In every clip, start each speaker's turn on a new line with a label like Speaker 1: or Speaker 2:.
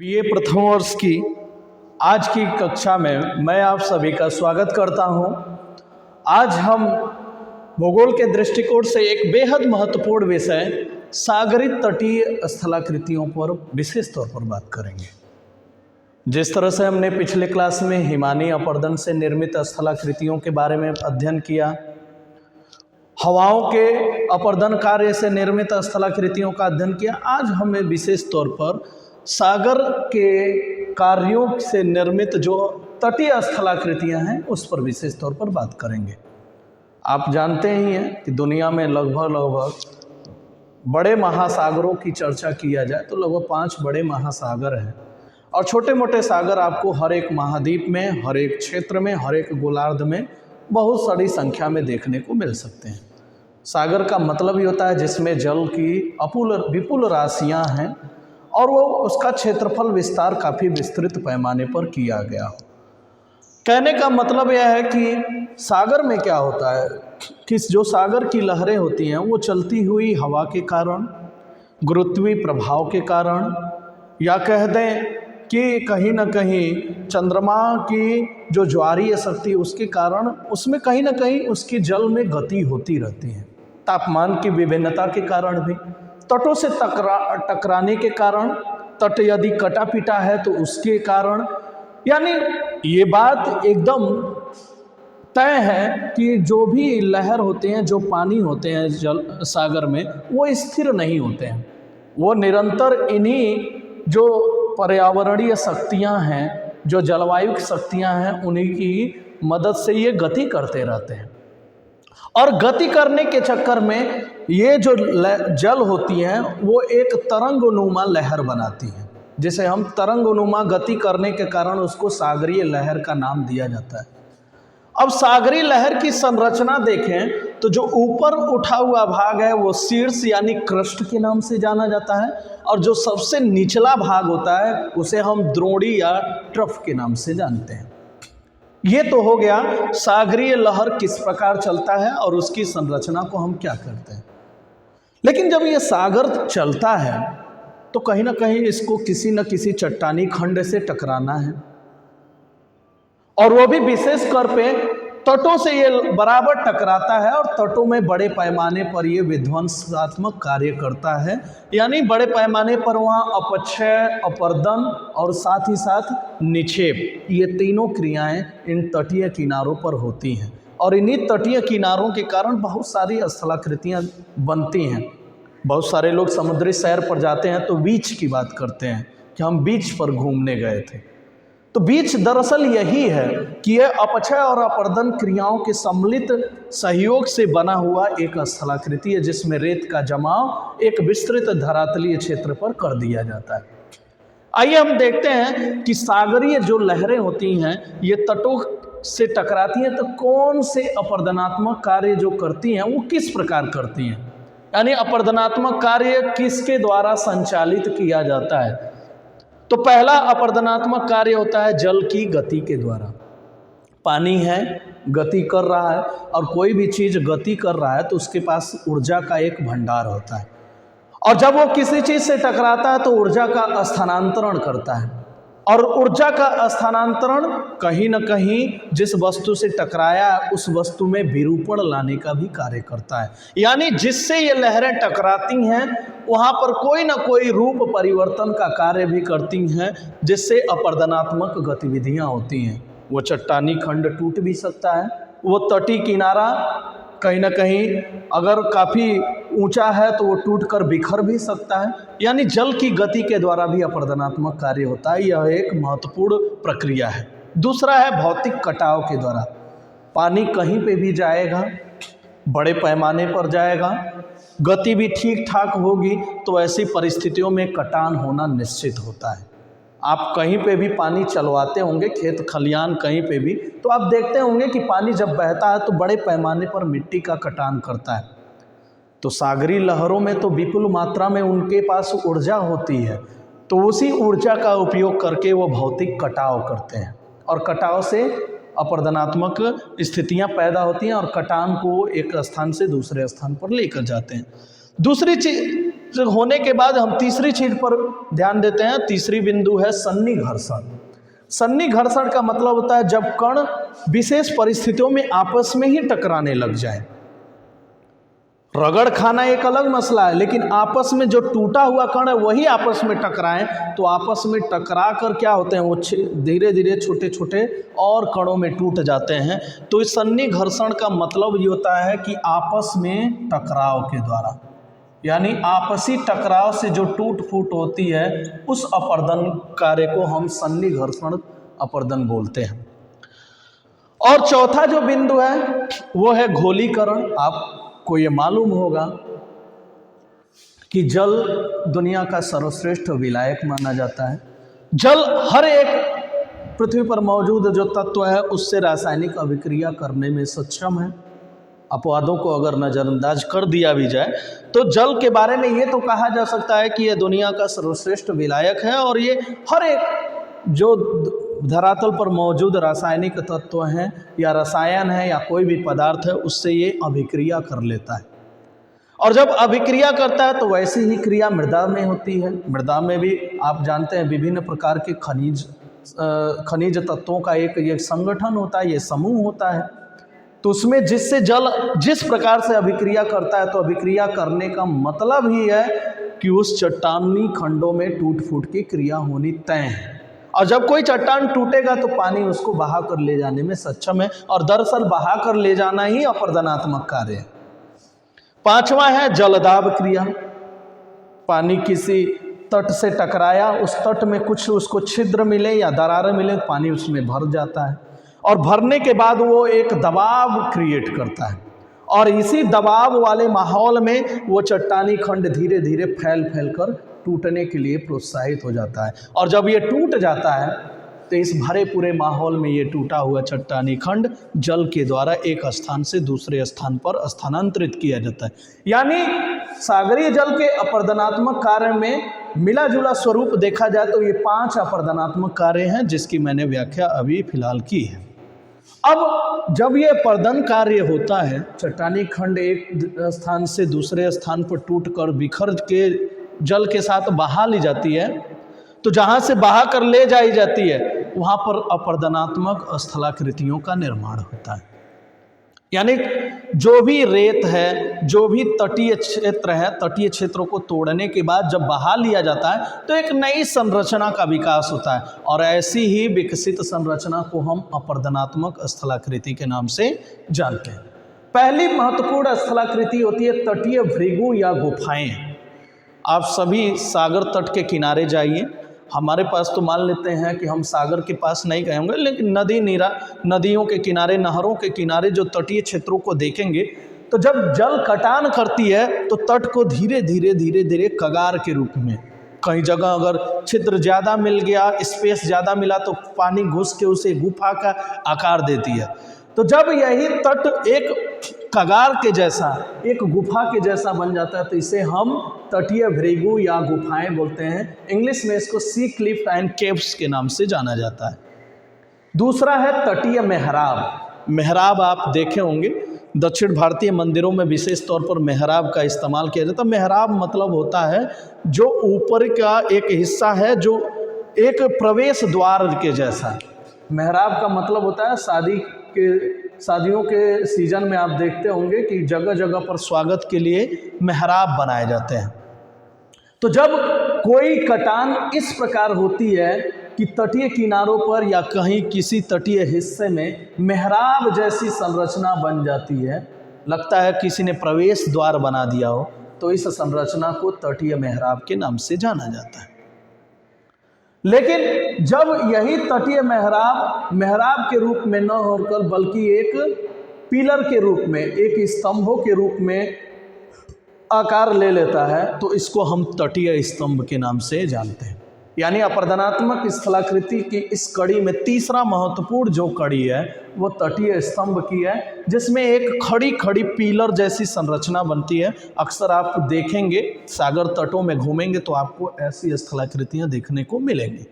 Speaker 1: BA प्रथम वर्ष की आज की कक्षा में मैं आप सभी का स्वागत करता हूं। आज हम भूगोल के दृष्टिकोण से एक बेहद महत्वपूर्ण विषय सागरीय तटीय स्थलाकृतियों पर विशेष तौर पर बात करेंगे। जिस तरह से हमने पिछले क्लास में हिमानी अपरदन से निर्मित स्थलाकृतियों के बारे में अध्ययन किया, हवाओं के अपरदन कार्य से निर्मित स्थलाकृतियों का अध्ययन किया, आज हमें विशेष तौर पर सागर के कार्यों से निर्मित जो तटीय स्थलाकृतियां हैं उस पर विशेष तौर पर बात करेंगे। आप जानते ही हैं कि दुनिया में लगभग बड़े महासागरों की चर्चा किया जाए तो लगभग 5 बड़े महासागर हैं और छोटे मोटे सागर आपको हर एक महाद्वीप में, हर एक क्षेत्र में, हर एक गोलार्ध में बहुत सारी संख्या में देखने को मिल सकते हैं। सागर का मतलब ही होता है जिसमें जल की विपुल राशियां हैं और वो उसका क्षेत्रफल विस्तार काफ़ी विस्तृत पैमाने पर किया गया हो। कहने का मतलब यह है कि सागर में क्या होता है कि जो सागर की लहरें होती हैं वो चलती हुई हवा के कारण, गुरुत्वीय प्रभाव के कारण, या कह दें कि कहीं ना कहीं चंद्रमा की जो ज्वारीय शक्ति उसके कारण उसमें कहीं ना कहीं उसकी जल में गति होती रहती है। तापमान की विभिन्नता के कारण भी, तटों से टकराने के कारण, तट यदि कटा पिटा है तो उसके कारण, यानी ये बात एकदम तय है कि जो भी लहर होते हैं, जो पानी होते हैं जल सागर में, वो स्थिर नहीं होते हैं। वो निरंतर इन्हीं जो पर्यावरणीय शक्तियां हैं, जो जलवायु की शक्तियां हैं, उन्हीं की मदद से ये गति करते रहते हैं। और गति करने के चक्कर में ये जो जल होती हैं वो एक तरंगनुमा लहर बनाती हैं, जिसे हम तरंगनुमा गति करने के कारण उसको सागरीय लहर का नाम दिया जाता है। अब सागरीय लहर की संरचना देखें तो जो ऊपर उठा हुआ भाग है वो शीर्ष यानी क्रस्ट के नाम से जाना जाता है, और जो सबसे निचला भाग होता है उसे हम द्रोणी या ट्रफ के नाम से जानते हैं। ये तो हो गया सागरीय लहर किस प्रकार चलता है और उसकी संरचना को हम क्या करते हैं। लेकिन जब ये सागर चलता है तो कहीं ना कहीं इसको किसी न किसी चट्टानी खंड से टकराना है, और वो भी विशेष कर पे तटों से ये बराबर टकराता है और तटों में बड़े पैमाने पर ये विध्वंसात्मक कार्य करता है। यानी बड़े पैमाने पर वहाँ अपक्षय, अपरदन और साथ ही साथ निक्षेप, ये तीनों क्रियाएं इन तटीय किनारों पर होती हैं, और इन्हीं तटीय किनारों के कारण बहुत सारी स्थलाकृतियाँ बनती हैं। बहुत सारे लोग समुद्री सैर पर जाते हैं तो बीच की बात करते हैं कि हम बीच पर घूमने गए थे। तो बीच दरअसल यही है कि यह अपक्षय और अपरदन क्रियाओं के सम्मिलित सहयोग से बना हुआ एक स्थलाकृति है, जिसमें रेत का जमाव एक विस्तृत धरातलीय क्षेत्र पर कर दिया जाता है। आइए हम देखते हैं कि सागरीय जो लहरें होती हैं ये तटों से टकराती हैं तो कौन से अपरदनात्मक कार्य जो करती हैं वो किस प्रकार करती हैं, यानी अपरदनात्मक कार्य किसके द्वारा संचालित किया जाता है। तो पहला अपरदनात्मक कार्य होता है जल की गति के द्वारा। पानी है, गति कर रहा है, और कोई भी चीज़ गति कर रहा है तो उसके पास ऊर्जा का एक भंडार होता है, और जब वो किसी चीज़ से टकराता है तो ऊर्जा का स्थानांतरण करता है, और ऊर्जा का स्थानांतरण कहीं न कहीं जिस वस्तु से टकराया उस वस्तु में विरूपण लाने का भी कार्य करता है। यानी जिससे ये लहरें टकराती हैं वहाँ पर कोई ना कोई रूप परिवर्तन का कार्य भी करती हैं, जिससे अपरदनात्मक गतिविधियाँ होती हैं। वो चट्टानी खंड टूट भी सकता है, वो तटी किनारा कहीं ना कहीं अगर काफ़ी ऊंचा है तो वो टूटकर बिखर भी सकता है। यानी जल की गति के द्वारा भी अपरदनात्मक कार्य होता है। यह एक महत्वपूर्ण प्रक्रिया है। दूसरा है भौतिक कटाव के द्वारा। पानी कहीं पे भी जाएगा, बड़े पैमाने पर जाएगा, गति भी ठीक ठाक होगी तो ऐसी परिस्थितियों में कटान होना निश्चित होता है। आप कहीं पे भी पानी चलवाते होंगे, खेत खलियान कहीं पे भी, तो आप देखते होंगे कि पानी जब बहता है तो बड़े पैमाने पर मिट्टी का कटान करता है। तो सागरी लहरों में तो विपुल मात्रा में उनके पास ऊर्जा होती है, तो उसी ऊर्जा का उपयोग करके वो भौतिक कटाव करते हैं, और कटाव से अपरदनात्मक स्थितियां पैदा होती हैं और कटान को एक स्थान से दूसरे स्थान पर लेकर जाते हैं। दूसरी चीज होने के बाद हम तीसरी चीज पर ध्यान देते हैं। तीसरी बिंदु है सन्नी घर्षण। सन्नी घर्षण का मतलब होता है जब कण विशेष परिस्थितियों में आपस में ही टकराने लग जाए। रगड़ खाना एक अलग मसला है, लेकिन आपस में जो टूटा हुआ कण है वही आपस में टकराए, तो आपस में टकरा कर क्या होते हैं, वो धीरे धीरे छोटे छोटे और कणों में टूट जाते हैं। तो इस सन्नी घर्षण का मतलब ये होता है कि आपस में टकराव के द्वारा, यानी आपसी टकराव से जो टूट फूट होती है उस अपर्दन कार्य को हम सन्नी घर्षण अपर्दन बोलते हैं। और चौथा जो बिंदु है वो है घोलीकरण। आपको ये मालूम होगा कि जल दुनिया का सर्वश्रेष्ठ विलायक माना जाता है। जल हर एक पृथ्वी पर मौजूद जो तत्व है उससे रासायनिक अभिक्रिया करने में सक्षम है। अपवादों को अगर नज़रअंदाज कर दिया भी जाए तो जल के बारे में ये तो कहा जा सकता है कि यह दुनिया का सर्वश्रेष्ठ विलायक है, और ये हर एक जो धरातल पर मौजूद रासायनिक तत्व हैं या रसायन है या कोई भी पदार्थ है उससे ये अभिक्रिया कर लेता है। और जब अभिक्रिया करता है तो वैसी ही क्रिया मृदा में होती है। मृदा में भी आप जानते हैं विभिन्न प्रकार के खनिज तत्वों का एक संगठन होता है, ये समूह होता है। तो उसमें जिससे जल जिस प्रकार से अभिक्रिया करता है, तो अभिक्रिया करने का मतलब ही है कि उस चट्टानी खंडों में टूट फूट की क्रिया होनी तय है। और जब कोई चट्टान टूटेगा तो पानी उसको बहा कर ले जाने में सक्षम है, और दरअसल बहा कर ले जाना ही अपर्दनात्मक कार्य है। पांचवा है जलदाब क्रिया। पानी किसी तट से टकराया, उस तट में कुछ उसको छिद्र मिले या दरारें मिले, पानी उसमें भर जाता है, और भरने के बाद वो एक दबाव क्रिएट करता है, और इसी दबाव वाले माहौल में वो चट्टानी खंड धीरे धीरे फैल कर टूटने के लिए प्रोत्साहित हो जाता है। और जब ये टूट जाता है तो इस भरे पूरे माहौल में ये टूटा हुआ चट्टानी खंड जल के द्वारा एक स्थान से दूसरे स्थान पर स्थानांतरित किया जाता है। यानी सागरीय जल के अपर्दनात्मक कार्य में मिला जुला स्वरूप देखा जाए तो ये 5 अपर्दनात्मक कार्य हैं जिसकी मैंने व्याख्या अभी फिलहाल की है। अब जब ये अपर्दन कार्य होता है, चट्टानी खंड एक स्थान से दूसरे स्थान पर टूटकर बिखर के जल के साथ बहा ली जाती है, तो जहाँ से बहा कर ले जाई जाती है वहाँ पर अपर्दनात्मक स्थलाकृतियों का निर्माण होता है। यानी जो भी रेत है, जो भी तटीय क्षेत्र है, तटीय क्षेत्रों को तोड़ने के बाद जब बहा लिया जाता है तो एक नई संरचना का विकास होता है, और ऐसी ही विकसित संरचना को हम अपर्दनात्मक स्थलाकृति के नाम से जानते हैं। पहली महत्वपूर्ण स्थलाकृति होती है तटीय भृगु या गुफाएं। आप सभी सागर तट के किनारे जाइए। हमारे पास तो मान लेते हैं कि हम सागर के पास नहीं गए होंगे, लेकिन नदियों के किनारे, नहरों के किनारे जो तटीय क्षेत्रों को देखेंगे तो जब जल कटान करती है तो तट को धीरे धीरे कगार के रूप में, कहीं जगह अगर छिद्र ज़्यादा मिल गया, स्पेस ज़्यादा मिला तो पानी घुस के उसे गुफा का आकार देती है। तो जब यही तट एक कगार के जैसा, एक गुफा के जैसा बन जाता है तो इसे हम तटीय भृगु या गुफाएं बोलते हैं। इंग्लिश में इसको सी क्लिफ एंड केव्स के नाम से जाना जाता है। दूसरा है तटीय मेहराब। मेहराब आप देखे होंगे, दक्षिण भारतीय मंदिरों में विशेष तौर पर मेहराब का इस्तेमाल किया जाता है। मेहराब मतलब होता है जो ऊपर का एक हिस्सा है जो एक प्रवेश द्वार के जैसा। मेहराब का मतलब होता है शादियों के सीजन में आप देखते होंगे कि जगह जगह पर स्वागत के लिए मेहराब बनाए जाते हैं। तो जब कोई कटान इस प्रकार होती है कि तटीय किनारों पर या कहीं किसी तटीय हिस्से में मेहराब जैसी संरचना बन जाती है, लगता है किसी ने प्रवेश द्वार बना दिया हो, तो इस संरचना को तटीय मेहराब के नाम से जाना जाता है। लेकिन जब यही तटीय मेहराब के रूप में न होकर बल्कि एक पिलर के रूप में, एक स्तंभों के रूप में आकार ले लेता है तो इसको हम तटीय स्तंभ के नाम से जानते हैं। यानी अपर्दनात्मक स्थलाकृति की इस कड़ी में तीसरा महत्वपूर्ण जो कड़ी है वो तटीय स्तंभ की है, जिसमें एक खड़ी पिलर जैसी संरचना बनती है। अक्सर आप देखेंगे सागर तटों में घूमेंगे तो आपको ऐसी स्थलाकृतियां देखने को मिलेंगी।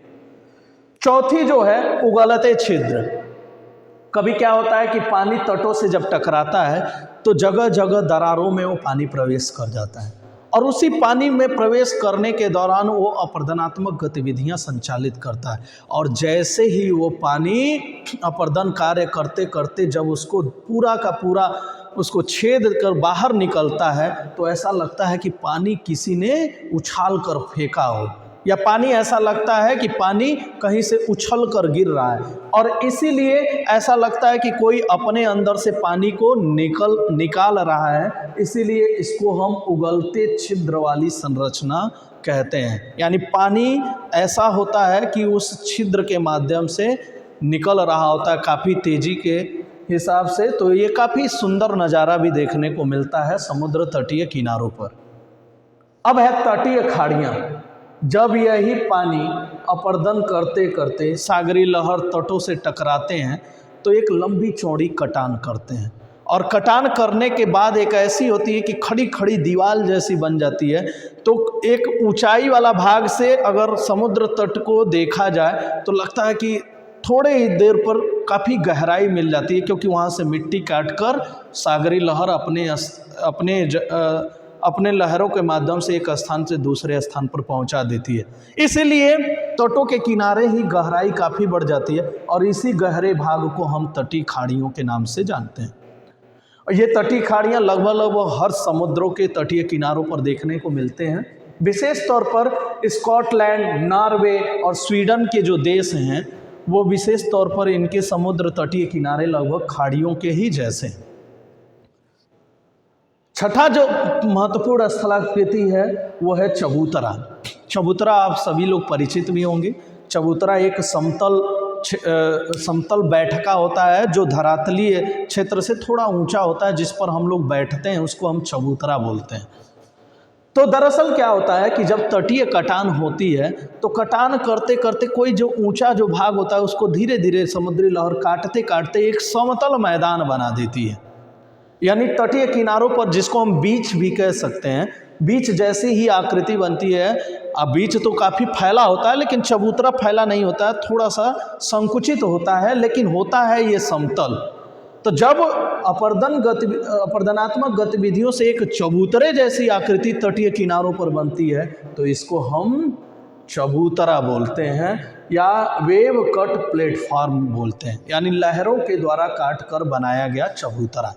Speaker 1: चौथी जो है उगलते छिद्र। कभी क्या होता है कि पानी तटों से जब टकराता है तो जगह जगह दरारों में वो पानी प्रवेश कर जाता है, और उसी पानी में प्रवेश करने के दौरान वो अपर्दनात्मक गतिविधियां संचालित करता है। और जैसे ही वो पानी अपर्दन कार्य करते करते जब उसको पूरा का पूरा उसको छेद कर बाहर निकलता है तो ऐसा लगता है कि पानी किसी ने उछाल कर फेंका हो, या पानी ऐसा लगता है कि पानी कहीं से उछल कर गिर रहा है। और इसीलिए ऐसा लगता है कि कोई अपने अंदर से पानी को निकाल रहा है, इसीलिए इसको हम उगलते छिद्र वाली संरचना कहते हैं। यानी पानी ऐसा होता है कि उस छिद्र के माध्यम से निकल रहा होता है काफ़ी तेज़ी के हिसाब से। तो ये काफ़ी सुंदर नज़ारा भी देखने को मिलता है समुद्र तटीय किनारों पर। अब है तटीय खाड़ियाँ। जब यही पानी अपर्दन करते करते सागरी लहर तटों से टकराते हैं तो एक लंबी चौड़ी कटान करते हैं, और कटान करने के बाद एक ऐसी होती है कि खड़ी खड़ी दीवार जैसी बन जाती है। तो एक ऊंचाई वाला भाग से अगर समुद्र तट को देखा जाए तो लगता है कि थोड़े ही देर पर काफ़ी गहराई मिल जाती है, क्योंकि वहाँ से मिट्टी काटकर सागरी लहर अपने लहरों के माध्यम से एक स्थान से दूसरे स्थान पर पहुंचा देती है। इसीलिए तटों के किनारे ही गहराई काफ़ी बढ़ जाती है, और इसी गहरे भाग को हम तटीय खाड़ियों के नाम से जानते हैं। और ये तटीय खाड़ियाँ लगभग हर समुद्रों के तटीय किनारों पर देखने को मिलते हैं। विशेष तौर पर स्कॉटलैंड, नॉर्वे और स्वीडन के जो देश हैं वो विशेष तौर पर इनके समुद्र तटीय किनारे लगभग खाड़ियों के ही जैसे हैं। छठा जो महत्वपूर्ण स्थलाकृति है वो है चबूतरा। चबूतरा आप सभी लोग परिचित भी होंगे। चबूतरा एक समतल बैठका होता है जो धरातलीय क्षेत्र से थोड़ा ऊंचा होता है, जिस पर हम लोग बैठते हैं उसको हम चबूतरा बोलते हैं। तो दरअसल क्या होता है कि जब तटीय कटान होती है तो कटान करते करते कोई जो ऊंचा जो भाग होता है उसको धीरे धीरे समुद्री लहर काटते काटते एक समतल मैदान बना देती है। यानी तटीय किनारों पर, जिसको हम बीच भी कह सकते हैं, बीच जैसी ही आकृति बनती है। अब बीच तो काफ़ी फैला होता है, लेकिन चबूतरा फैला नहीं होता है, थोड़ा सा संकुचित होता है, लेकिन होता है ये समतल। तो जब अपर्दनात्मक गतिविधियों से एक चबूतरे जैसी आकृति तटीय किनारों पर बनती है तो इसको हम चबूतरा बोलते हैं, या वेव कट प्लेटफॉर्म बोलते हैं, यानी लहरों के द्वारा काट कर बनाया गया चबूतरा।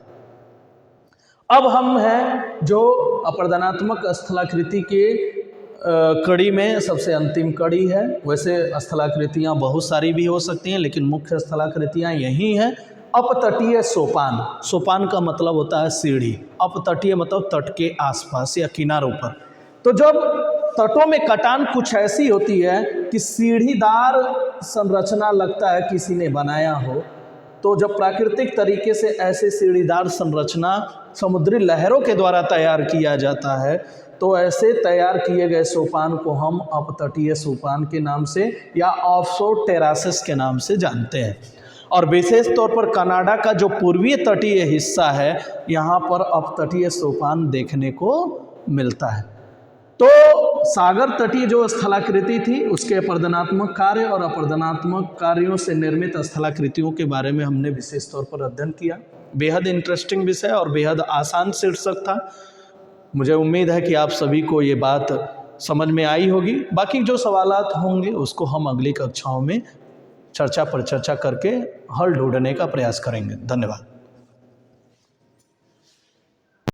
Speaker 1: अब हम हैं जो अपर्दनात्मक स्थलाकृति के कड़ी में सबसे अंतिम कड़ी है। वैसे स्थलाकृतियाँ बहुत सारी भी हो सकती हैं, लेकिन मुख्य स्थलाकृतियाँ यही हैं। अपतटीय सोपान। सोपान का मतलब होता है सीढ़ी। अपतटीय मतलब तट के आसपास या किनारों पर। तो जब तटों में कटान कुछ ऐसी होती है कि सीढ़ीदार संरचना लगता है किसी ने बनाया हो, तो जब प्राकृतिक तरीके से ऐसे सीढ़ीदार संरचना समुद्री लहरों के द्वारा तैयार किया जाता है तो ऐसे तैयार किए गए सोपान को हम अपतटीय सोपान के नाम से या ऑफशोर टेरासेस के नाम से जानते हैं। और विशेष तौर पर कनाडा का जो पूर्वीय तटीय हिस्सा है यहाँ पर अपतटीय सोपान देखने को मिलता है। तो सागर तटीय जो स्थलाकृति थी उसके अपर्दनात्मक कार्य और अपर्दनात्मक कार्यों से निर्मित स्थलाकृतियों के बारे में हमने विशेष तौर पर अध्ययन किया। बेहद इंटरेस्टिंग विषय और बेहद आसान शीर्षक था। मुझे उम्मीद है कि आप सभी को ये बात समझ में आई होगी। बाकी जो सवालात होंगे उसको हम अगली कक्षाओं में चर्चा पर चर्चा करके हल ढूंढने का प्रयास करेंगे। धन्यवाद।